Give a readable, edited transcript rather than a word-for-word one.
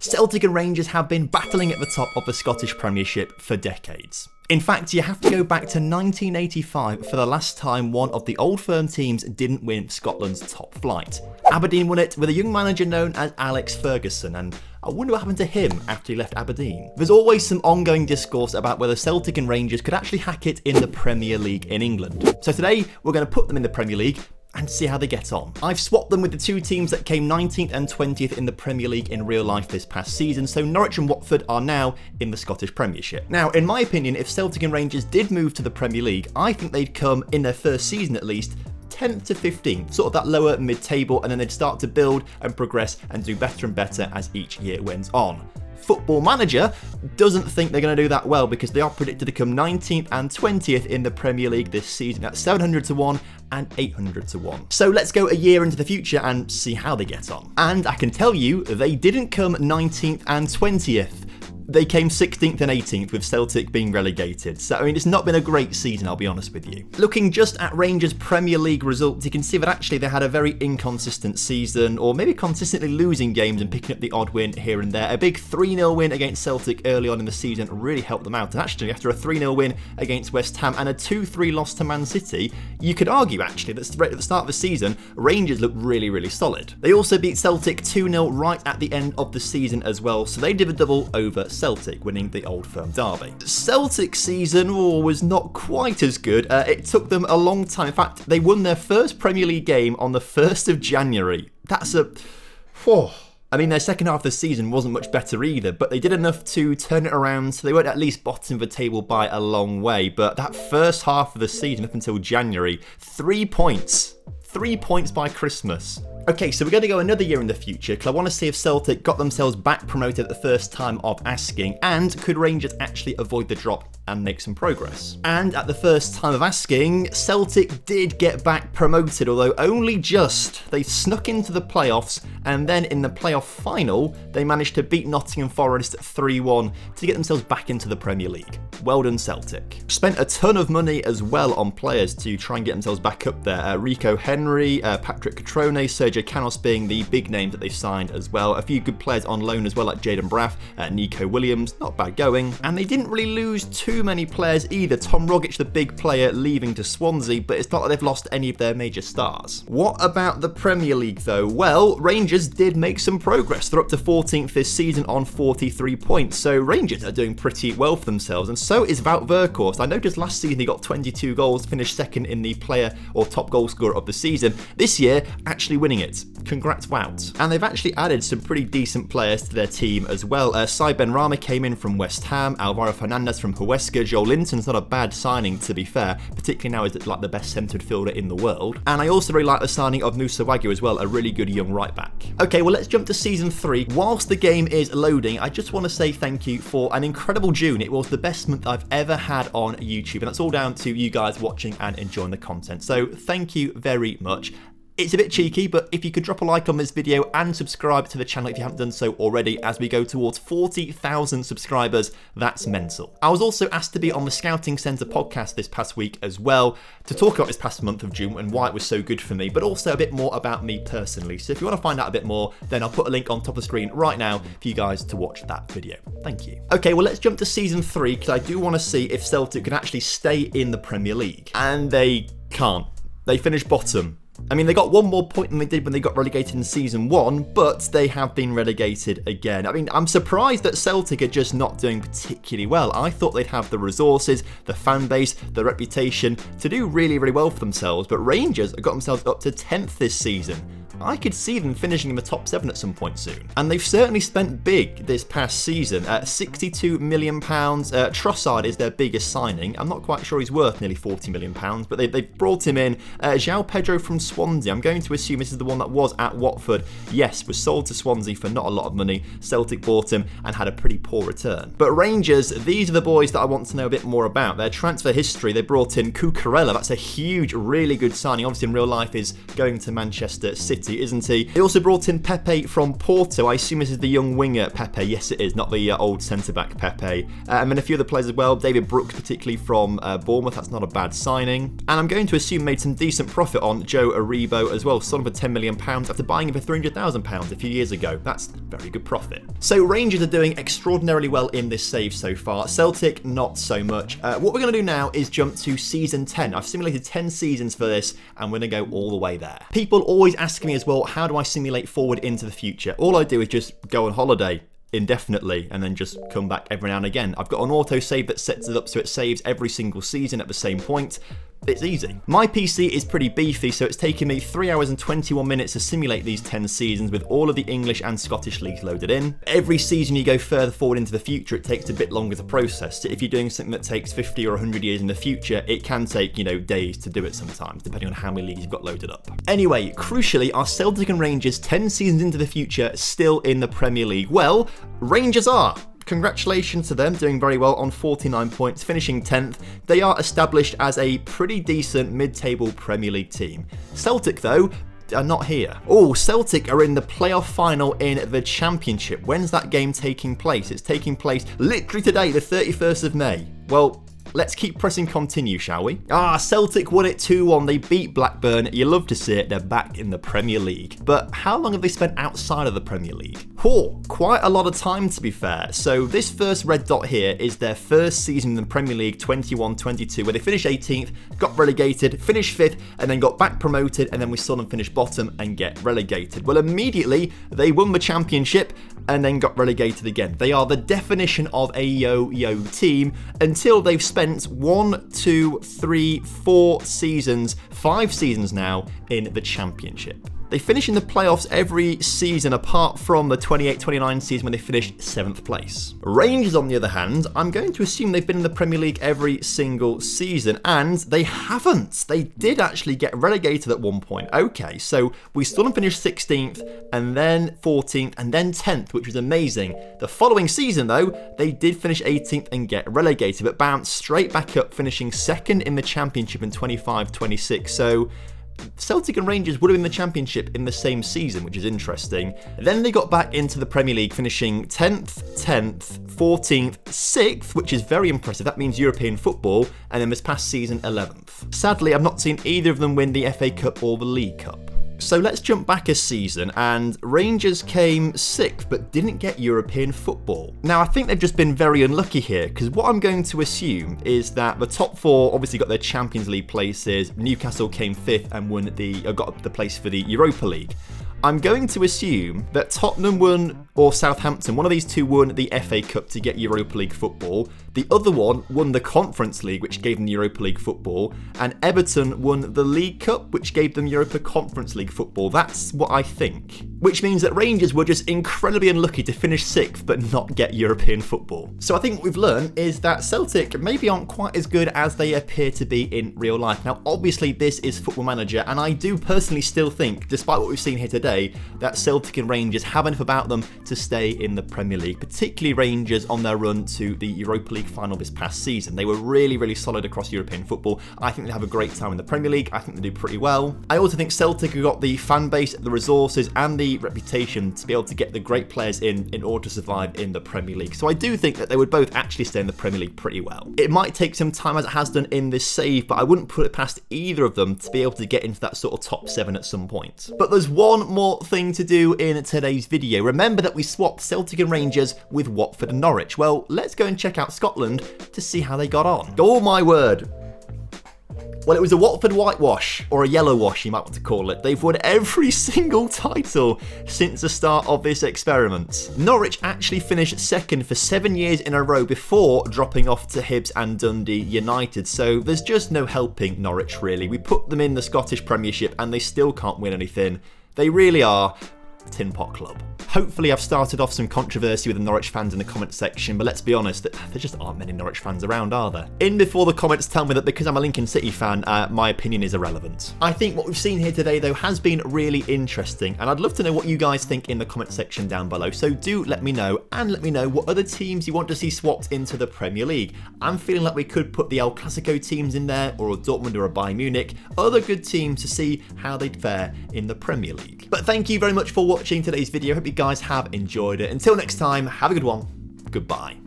Celtic and Rangers have been battling at the top of the Scottish Premiership for decades. In fact, you have to go back to 1985 for the last time one of the old firm teams didn't win Scotland's top flight. Aberdeen won it with a young manager known as Alex Ferguson, and I wonder what happened to him after he left Aberdeen. There's always some ongoing discourse about whether Celtic and Rangers could actually hack it in the Premier League in England. So today, we're going to put them in the Premier League and see how they get on. I've swapped them with the two teams that came 19th and 20th in the Premier League in real life this past season, so Norwich and Watford are now in the Scottish Premiership. Now, in my opinion, if Celtic and Rangers did move to the Premier League, I think they'd come, in their first season at least, 10th to 15th, sort of that lower mid-table, and then they'd start to build and progress and do better and better as each year went on. Football Manager doesn't think they're going to do that well because they are predicted to come 19th and 20th in the Premier League this season at 700 to 1 and 800 to 1. So let's go a year into the future and see how they get on. And I can tell you, they didn't come 19th and 20th. They came 16th and 18th with Celtic being relegated. So, I mean, it's not been a great season, I'll be honest with you. Looking just at Rangers' Premier League results, you can see that actually they had a very inconsistent season, or maybe consistently losing games and picking up the odd win here and there. A big 3-0 win against Celtic early on in the season really helped them out. And actually, after a 3-0 win against West Ham and a 2-3 loss to Man City, you could argue actually that at the start of the season, Rangers looked really, really solid. They also beat Celtic 2-0 right at the end of the season as well, so they did a double over Celtic, winning the Old Firm derby. Celtic's season was not quite as good. It took them a long time. In fact, they won their first Premier League game on the 1st of January. That's a... I mean, their second half of the season wasn't much better either, but they did enough to turn it around, so they weren't at least bottom of the table by a long way. But that first half of the season, up until January, 3 points. 3 points by Christmas. Okay, so we're going to go another year in the future, because I want to see if Celtic got themselves back promoted at the first time of asking, and could Rangers actually avoid the drop and make some progress? And at the first time of asking, Celtic did get back promoted, although only just. They snuck into the playoffs, and then in the playoff final, they managed to beat Nottingham Forest 3-1 to get themselves back into the Premier League. Well done, Celtic. Spent a ton of money as well on players to try and get themselves back up there. Rico Henry, Patrick Catrone, Sergio Canos being the big names that they've signed as well. A few good players on loan as well, like Jayden Braff, Nico Williams, not bad going. And they didn't really lose too many players either. Tom Rogic, the big player, leaving to Swansea, but it's not like they've lost any of their major stars. What about the Premier League though? Well, Rangers did make some progress. They're up to 14th this season on 43 points, so Rangers are doing pretty well for themselves, and so is Wout Weghorst. I noticed last season he got 22 goals, finished second in the player or top goal scorer of the season. This year, actually winning it. Congrats, Wout. And they've actually added some pretty decent players to their team as well. Sai Benrahma came in from West Ham, Alvaro Fernandez from Huesca, Joel Linton's not a bad signing to be fair, particularly now he's like the best centre midfielder in the world. And I also really like the signing of Musa Wagyu as well, a really good young right back. Okay, well let's jump to season 3. Whilst the game is loading, I just want to say thank you for an incredible June. It was the best month I've ever had on YouTube, and that's all down to you guys watching and enjoying the content. So thank you very much. It's a bit cheeky, but if you could drop a like on this video and subscribe to the channel if you haven't done so already, as we go towards 40,000 subscribers, that's mental. I was also asked to be on the Scouting Centre podcast this past week as well, to talk about this past month of June and why it was so good for me, but also a bit more about me personally. So if you want to find out a bit more, then I'll put a link on top of the screen right now for you guys to watch that video. Thank you. Okay, well let's jump to season 3, because I do want to see if Celtic can actually stay in the Premier League. And they can't. They finished bottom. I mean, they got one more point than they did when they got relegated in season 1, but they have been relegated again. I mean, I'm surprised that Celtic are just not doing particularly well. I thought they'd have the resources, the fan base, the reputation to do really, really well for themselves, but Rangers have got themselves up to 10th this season. I could see them finishing in the top 7 at some point soon. And they've certainly spent big this past season. £62 million. Trossard is their biggest signing. I'm not quite sure he's worth nearly £40 million, but they've brought him in. João Pedro from Swansea. I'm going to assume this is the one that was at Watford. Yes, was sold to Swansea for not a lot of money. Celtic bought him and had a pretty poor return. But Rangers, these are the boys that I want to know a bit more about. Their transfer history, they brought in Cucurella. That's a huge, really good signing. Obviously in real life is going to Manchester City. City, isn't he? They also brought in Pepe from Porto. I assume this is the young winger Pepe. Yes, it is, not the old centre-back Pepe. And then a few other players as well. David Brooks, particularly from Bournemouth. That's not a bad signing. And I'm going to assume made some decent profit on Joe Aribo as well. Sold him for £10 million after buying him for £300,000 a few years ago. That's very good profit. So Rangers are doing extraordinarily well in this save so far. Celtic, not so much. What we're going to do now is jump to season 10. I've simulated 10 seasons for this, and we're going to go all the way there. People always ask me as well, how do I simulate forward into the future? All I do is just go on holiday indefinitely and then just come back every now and again. I've got an autosave that sets it up so it saves every single season at the same point. It's easy. My PC is pretty beefy, so it's taken me 3 hours and 21 minutes to simulate these 10 seasons with all of the English and Scottish leagues loaded in. Every season you go further forward into the future, it takes a bit longer to process. So if you're doing something that takes 50 or 100 years in the future, it can take, days to do it sometimes, depending on how many leagues you've got loaded up. Anyway, crucially, are Celtic and Rangers 10 seasons into the future still in the Premier League? Well, Rangers are. Congratulations to them, doing very well on 49 points, finishing 10th. They are established as a pretty decent mid-table Premier League team. Celtic, though, are not here. Oh, Celtic are in the playoff final in the Championship. When's that game taking place? It's taking place literally today, the 31st of May. Well, let's keep pressing continue, shall we? Celtic won it 2-1. They beat Blackburn. You love to see it. They're back in the Premier League. But how long have they spent outside of the Premier League? Quite a lot of time, to be fair. So this first red dot here is their first season in the Premier League, 21-22, where they finished 18th, got relegated, finished 5th, and then got back promoted, and then we saw them finish bottom and get relegated. Well, immediately, they won the Championship and then got relegated again. They are the definition of a yo-yo team until they've spent 5 seasons now in the Championship. They finish in the playoffs every season apart from the 28-29 season when they finished 7th place. Rangers, on the other hand, I'm going to assume they've been in the Premier League every single season, and they haven't. They did actually get relegated at one point. Okay, so we saw them finish 16th, and then 14th, and then 10th, which was amazing. The following season, though, they did finish 18th and get relegated, but bounced straight back up, finishing 2nd in the Championship in 25-26. So Celtic and Rangers would have been in the Championship in the same season, which is interesting. Then they got back into the Premier League, finishing 10th, 14th, 6th, which is very impressive. That means European football, and then this past season, 11th. Sadly, I've not seen either of them win the FA Cup or the League Cup. So let's jump back a season, and Rangers came 6th but didn't get European football. Now, I think they've just been very unlucky here, because what I'm going to assume is that the top 4 obviously got their Champions League places. Newcastle came 5th and got the place for the Europa League. I'm going to assume that Tottenham won, or Southampton, one of these two won the FA Cup to get Europa League football. The other one won the Conference League, which gave them Europa League football. And Everton won the League Cup, which gave them Europa Conference League football. That's what I think. Which means that Rangers were just incredibly unlucky to finish 6th but not get European football. So I think what we've learned is that Celtic maybe aren't quite as good as they appear to be in real life. Now, obviously, this is Football Manager, and I do personally still think, despite what we've seen here today, that Celtic and Rangers have enough about them to stay in the Premier League, particularly Rangers on their run to the Europa League final this past season. They were really, really solid across European football. I think they have a great time in the Premier League. I think they do pretty well. I also think Celtic have got the fan base, the resources, and the reputation to be able to get the great players in order to survive in the Premier League. So I do think that they would both actually stay in the Premier League pretty well. It might take some time, as it has done in this save, but I wouldn't put it past either of them to be able to get into that sort of top 7 at some point. But there's one more thing to do in today's video. Remember that we swapped Celtic and Rangers with Watford and Norwich. Well, let's go and check out Scotland to see how they got on. Oh my word. Well, it was a Watford whitewash, or a yellow wash you might want to call it. They've won every single title since the start of this experiment. Norwich actually finished 2nd for 7 years in a row before dropping off to Hibs and Dundee United, so there's just no helping Norwich really. We put them in the Scottish Premiership and they still can't win anything. They really are a tin pot club. Hopefully I've started off some controversy with the Norwich fans in the comment section, but let's be honest, there just aren't many Norwich fans around, are there? In before the comments tell me that because I'm a Lincoln City fan, my opinion is irrelevant. I think what we've seen here today, though, has been really interesting, and I'd love to know what you guys think in the comment section down below, so do let me know, and let me know what other teams you want to see swapped into the Premier League. I'm feeling like we could put the El Clasico teams in there, or a Dortmund or a Bayern Munich, other good teams to see how they'd fare in the Premier League. But thank you very much for watching today's video. Hope you guys have enjoyed it. Until next time, have a good one. Goodbye.